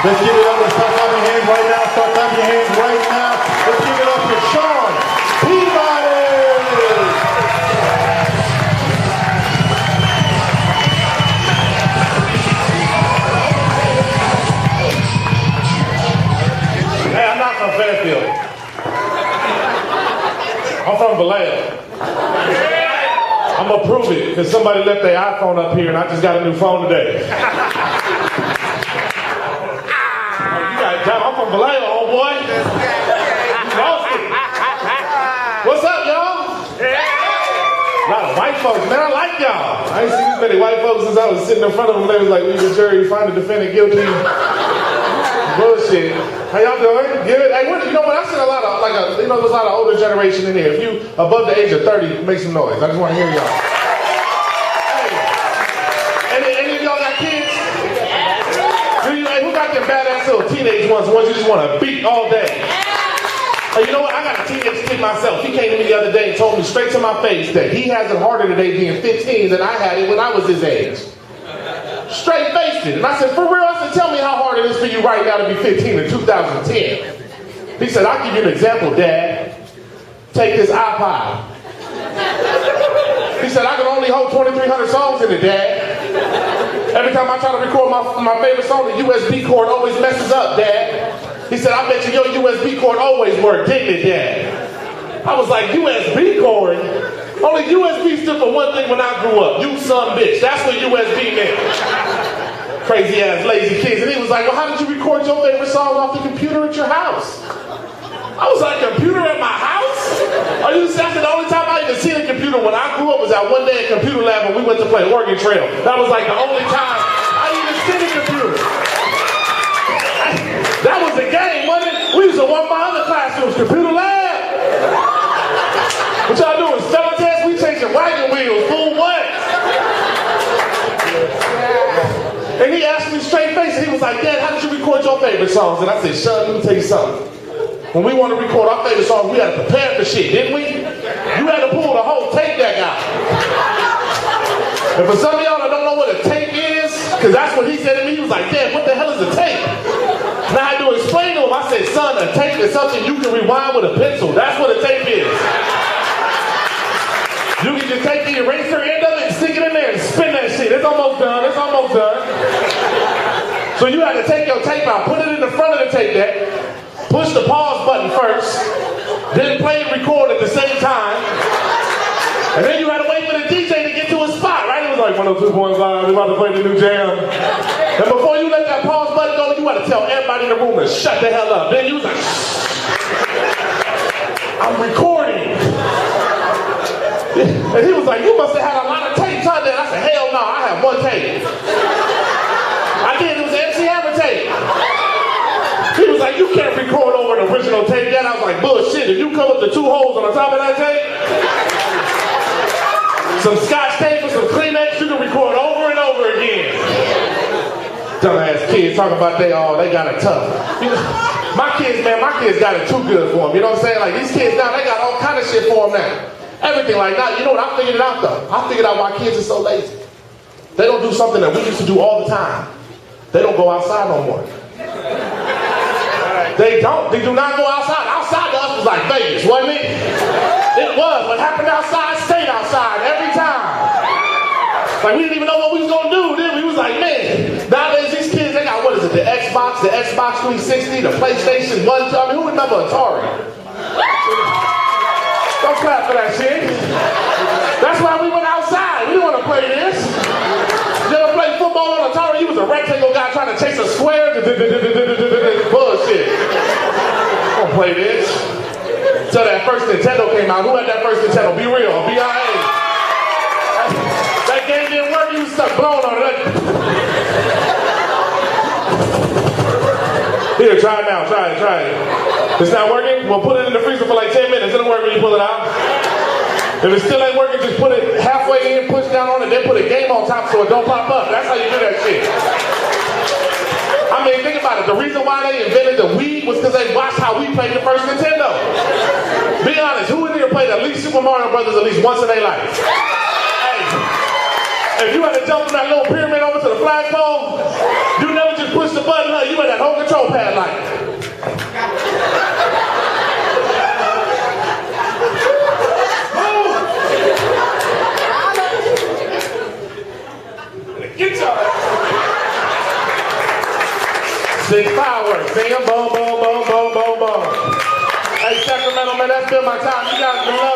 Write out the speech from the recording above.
Let's give it up. Let's start clapping your hands right now. Start clapping your hands right now. Let's give it up for Sean Peabody. Hey, I'm not from Fairfield. I'm from Vallejo. I'm gonna prove it because somebody left their iPhone up here and I just got a new phone today. I'm from Vallejo, old boy. What's up, y'all? A lot of white folks, man. I like y'all. I ain't seen this many white folks since I was sitting in front of them. They was like, "We the jury find the defendant guilty." Bullshit. How y'all doing? Good. Hey, you know what? I seen a lot of there's a lot of older generation in here. If you above the age of 30, make some noise. I just want to hear y'all. Hey, any of y'all got kids? Who got them badass little teenage ones you just want to beat all day? Hey, you know what? I got a teenage kid myself. He came to me the other day and told me straight to my face that he has it harder today being 15 than I had it when I was his age. Straight faced it. And I said, for real? I said, tell me how hard it is for you right now to be 15 in 2010. He said, I'll give you an example, Dad. Take this iPod. He said, I can only hold 2,300 songs in it, Dad. Every time I try to record my favorite song, the USB cord always messes up, Dad. He said, I bet you your USB cord always worked, didn't it, Dad? I was like, USB cord? Only USB stood for one thing when I grew up. You son bitch. That's what USB meant. Crazy ass lazy kids. And he was like, well, how did you record your favorite song off the computer at your house? I was like, computer at my house? Are you saying the only time I even seen a computer when I grew up was that one day at computer lab when we went to play Oregon Trail. That was like the only time I even seen a computer. That was the game, wasn't it? We used to walk by other classrooms, computer lab. What y'all doing? Spelling tests? We changing wagon wheels, fool, what? And he asked me straight face, and he was like, Dad, how did you record your favorite songs? And I said, son, let me tell you something. When we want to record our favorite songs, we had to prepare for shit, didn't we? You had to pull the whole tape deck out. And for some of y'all that don't know what a tape is, because that's what he said to me, he was like, Dad, what the hell is a tape? And I had to explain to him, I said, son, a tape is something you can rewind with a pencil. That's what a tape is. You can just take the eraser end of it and stick it in there and spin that shit. It's almost done, it's almost done. So you had to take your tape out, put it in the front of the tape deck, push the pause button first, then play and record at the same time, and then you had to wait for the DJ to get to a spot, right? It was like 102.5, we're about to play the new jam. And before you let that pause button go, you had to tell everybody in the room to shut the hell up. Then you was like, I'm recording. And he was like, you must have had a lot of tapes on there. I said, hell no, I have one tape. I did, it was an MC Hammer tape. He was like, you can't record over an original tape yet. I was like, bullshit, if you come up to 2 holes on the top of that tape, some scotch tape and some Kleenex, you can record over and over again. Dumbass kids talking about they got it tough. My kids got it too good for them. You know what I'm saying? Like these kids now, they got all kind of shit for them now. Everything like that. You know what? I figured it out though. I figured out why kids are so lazy. They don't do something that we used to do all the time. They don't go outside no more. They don't. They do not go outside. Outside to us was like Vegas, wasn't it? It was. What happened outside stayed outside every time. Like we didn't even know what we was gonna do. Then we was like, man. Nowadays these kids, they got what is it? The Xbox 360, the PlayStation 1. I mean, who remember Atari? Don't clap for that shit. That's why we went outside. We didn't want to play this. You ever play football on Atari? You was a rectangle guy trying to chase a square. Bullshit. Don't play this. Till that first Nintendo came out. Who had that first Nintendo? Be real. BIA. That game didn't work. You stuck blowing on it. Here, try it now. Try it. It's not working? Well, put it in the freezer for like 10 minutes. It'll work when you pull it out. If it still ain't working, just put it halfway in, push down on it, then put a game on top so it don't pop up. That's how you do that shit. I mean, think about it. The reason why they invented the Wii was because they watched how we played the first Nintendo. Be honest, who in here played at least Super Mario Brothers at least once in their life? Hey, if you had to jump from that little pyramid over to the flagpole, you never just push the button, you better hold control pad like. Move! Get your ass. Sing fireworks, sing 'em, boom, boom, boom, boom, boom, boom. Hey, Sacramento, man, that's been my time. You guys been lovely.